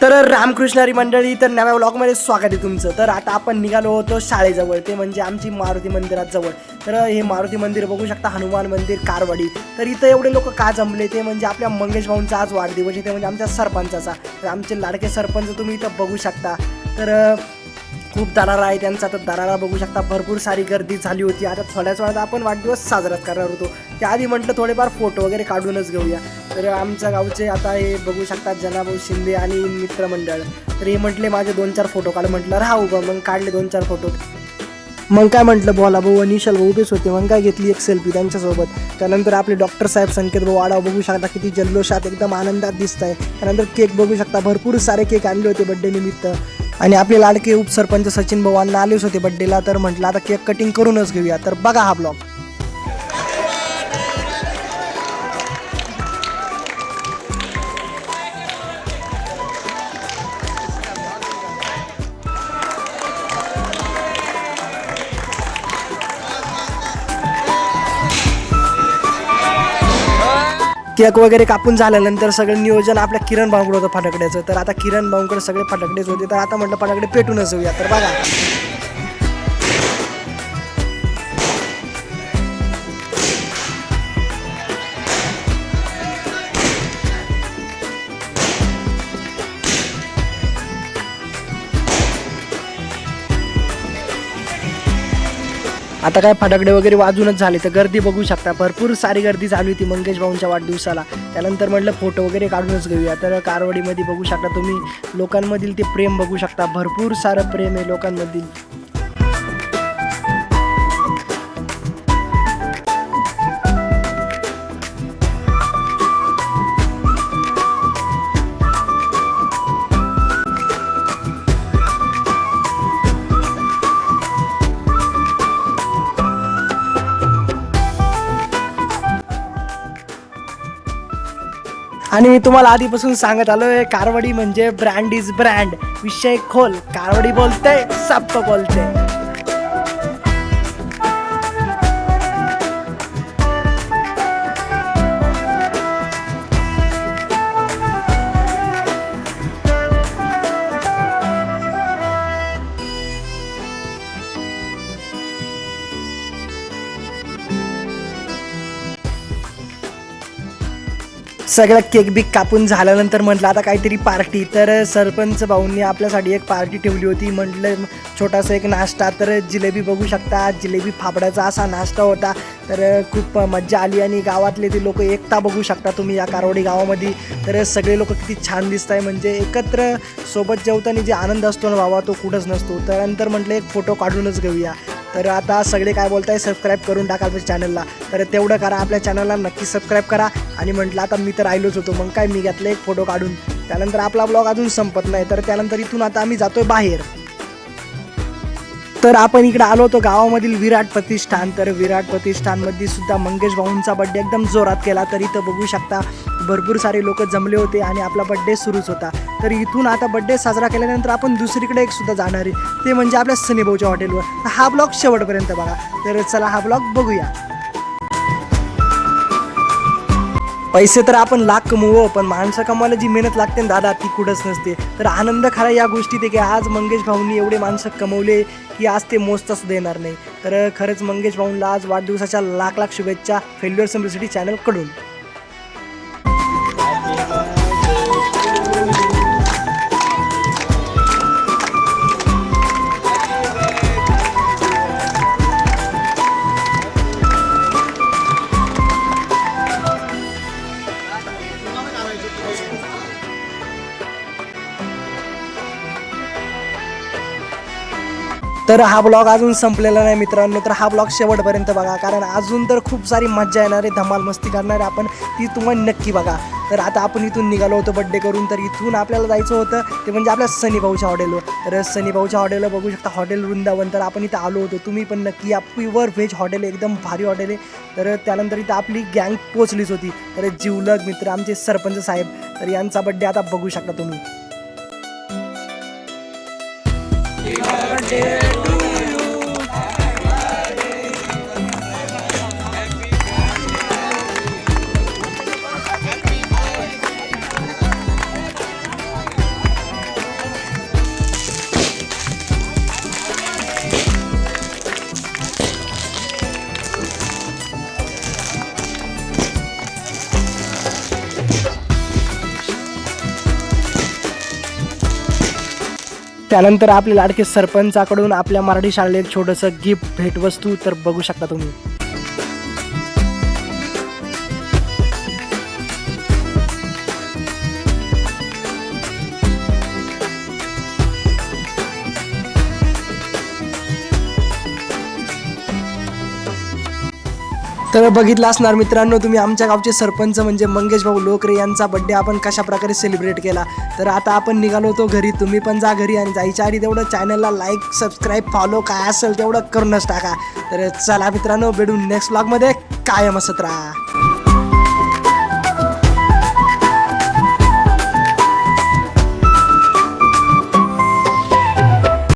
तर रामकृष्णारी मंडळी, तर नव्या व्लॉगमध्ये स्वागत आहे तुमचं। तर आता आपण निघालो होतो शाळेजवळ, ते म्हणजे आमची मारुती मंदिरात जवळ। तर हे मारुती मंदिर बघू शकता, हनुमान मंदिर कारवाडी। तर इथं एवढे लोक का जमले ते म्हणजे आपल्या मंगेश भाऊंचा आज वाढदिवस आहे, ते म्हणजे आमच्या सरपंचाचा। तर आमचे लाडके सरपंच तुम्ही इथं बघू शकता। तर खूप दरारा आहे त्यांचा। तर दरारा बघू शकता, भरपूर सारी गर्दी झाली होती। आता थोड्याच वेळात आपण वाढदिवस साजरा करणार होतो, त्याआधी म्हटलं थोडेफार फोटो वगैरे काढूनच घेऊया। तर आमच्या गावचे आता हे बघू शकता जनाभाऊ शिंदे आणि मित्रमंडळ। तर हे म्हटले माझे 2-4 फोटो काढ, म्हटलं राहू बा, मग काढले 2-4 फोटो। मग काय म्हटलं बोला भाऊ आणि निशाल भाऊ उभेच होते, मग काय घेतली एक सेल्फी त्यांच्यासोबत। त्यानंतर आपले डॉक्टर साहेब संकेत भाऊ आडाव बघू शकता, किती जल्लोषात एकदम आनंदात दिसत आहे। त्यानंतर केक बघू शकता, भरपूर सारे केक आणले होते बड्डे निमित्त। आणि आपले लाडके उपसरपंच सचिन भाऊ अण्णा आलेच होते बड्डेला। तर म्हटलं आता केक कटिंग करूनच घेऊया। तर बघा हा ब्लॉग। केक वगैरे कापून झाल्यानंतर सगळं नियोजन आपल्या किरण भाऊंकडे होतं फटाकड्याचं। तर आता किरण भाऊंकडे सगळे फटाकडेच होते, तर आता म्हटलं फटाकडे पेटूनच जाऊया। तर बघा आता काय फटाकडे वगैरे वाजूनच झाले। तर गर्दी बघू शकता, भरपूर सारी गर्दी झाली होती मंगेश भाऊंच्या वाढदिवसाला। त्यानंतर म्हटलं फोटो वगैरे काढूनच घेऊया। तर कारवाडीमध्ये बघू शकता तुम्ही लोकांमधील ते प्रेम बघू शकता, भरपूर सारं प्रेम आहे लोकांमधील। आणि मी तुम्हाला आधीपासून सांगत आलोय, कारवाडी म्हणजे ब्रँड इज ब्रँड। विषय खोल, कारवाडी बोलते सबको बोलते। सगळं केक बिक कापून झाल्यानंतर म्हटलं आता काहीतरी पार्टी। तर सरपंच भाऊंनी आपल्यासाठी एक पार्टी ठेवली होती, म्हटलं छोटासा एक नाश्ता। तर जिलेबी बघू शकता, जिलेबी फाफड्याचा असा नाश्ता होता। तर खूप मज्जा आली आणि गावातले ते लोक एकता बघू शकता तुम्ही या कारवाडी गावामध्ये। तर सगळे लोक किती छान दिसत आहे, म्हणजे एकत्र सोबत जेवताना जे आनंद असतो ना बाबा, तो कुठंच नसतो। त्यानंतर म्हटलं एक फोटो काढूनच घेऊया। तर आता सगळे काय बोलताय, सबस्क्राईब करून टाका आपल्या चॅनलला। तर तेवढं करा, आपल्या चॅनलला नक्की सबस्क्राईब करा। आणि म्हटलं आता मी तर राहिलोच होतो, मग काय मी घेतलं एक फोटो काढून। त्यानंतर आपला ब्लॉग अजून संपत नाही, तर त्यानंतर इथून आता आम्ही जातोय बाहेर। तर आपण इकडे आलो होतो गावामधील विराट प्रतिष्ठान। तर विराट प्रतिष्ठानमध्ये सुद्धा मंगेश भाऊंचा बड्डे एकदम जोरात केला। तर इथं बघू शकता भरपूर सारे लोक जमले होते आणि आपला बड्डे सुरूच होता। तर इथून आता बड्डे साजरा केल्यानंतर आपण दुसरीकडे एक सुद्धा जाणार आहे, ते म्हणजे आपल्या सनी भाऊच्या हॉटेलवर। हा ब्लॉग शेवटपर्यंत बघा। तर चला हा ब्लॉग बघूया। पैसे तर आपण लाख कमवू, पण माणसं कमवायला जी मेहनत लागते ना दादा, ती कुठंच नसते। तर आनंद खरा या गोष्टीत आहे की आज मंगेश भाऊंनी एवढे माणसं कमवले की आज ते मोजताच देणार नाही। तर खरंच मंगेश भाऊंना आज वाढदिवसाच्या लाख लाख शुभेच्छा फेल्युअर सिम्प्लिसिटी चॅनलकडून। तर हा ब्लॉग अजून संपलेला नाही मित्रांनो, तर हा ब्लॉग शेवटपर्यंत बघा, कारण अजून तर खूप सारी मज्जा येणार आहे, धमाल मस्ती करणार आहे आपण, ती तुम्हाला नक्की बघा। तर आता आपण इथून निघालो होतो बड्डे करून। तर इथून आपल्याला जायचं होतं ते म्हणजे आपल्या सनी भाऊच्या हॉटेलवर। तर सनी भाऊच्या हॉटेलला बघू शकता, हॉटेल वृंदावन। तर आपण इथं आलो होतो, तुम्ही पण नक्की या। प्युअर व्हेज हॉटेल, एकदम भारी हॉटेल आहे। तर त्यानंतर इथं आपली गँग पोचलीच होती। तर जिवलग मित्र आमचे सरपंच साहेब, तर यांचा बड्डे आता बघू शकता तुम्ही। त्यानंतर आपल्या लाडके सरपंचाकडून आपल्या मराठी शाळेला एक छोटंसं गिफ्ट भेटवस्तू तर बघू शकता तुम्ही. तर बघितलं असणार मित्रांनो तुम्ही आमच्या गावचे सरपंच म्हणजे मंगेश भाऊ लोकरे यांचा बड्डे आपण कशा प्रकारे सेलिब्रेट केला. तर आता आपण निघालो होतो घरी. तुम्ही पण जा घरी आणि जायच्या आधी तेवढं चॅनलला लाईक सबस्क्राईब फॉलो काय असेल तेवढं करूनच टाका. तर चला मित्रांनो भेटू नेक्स्ट व्लॉगमध्ये. कायम असत राहा.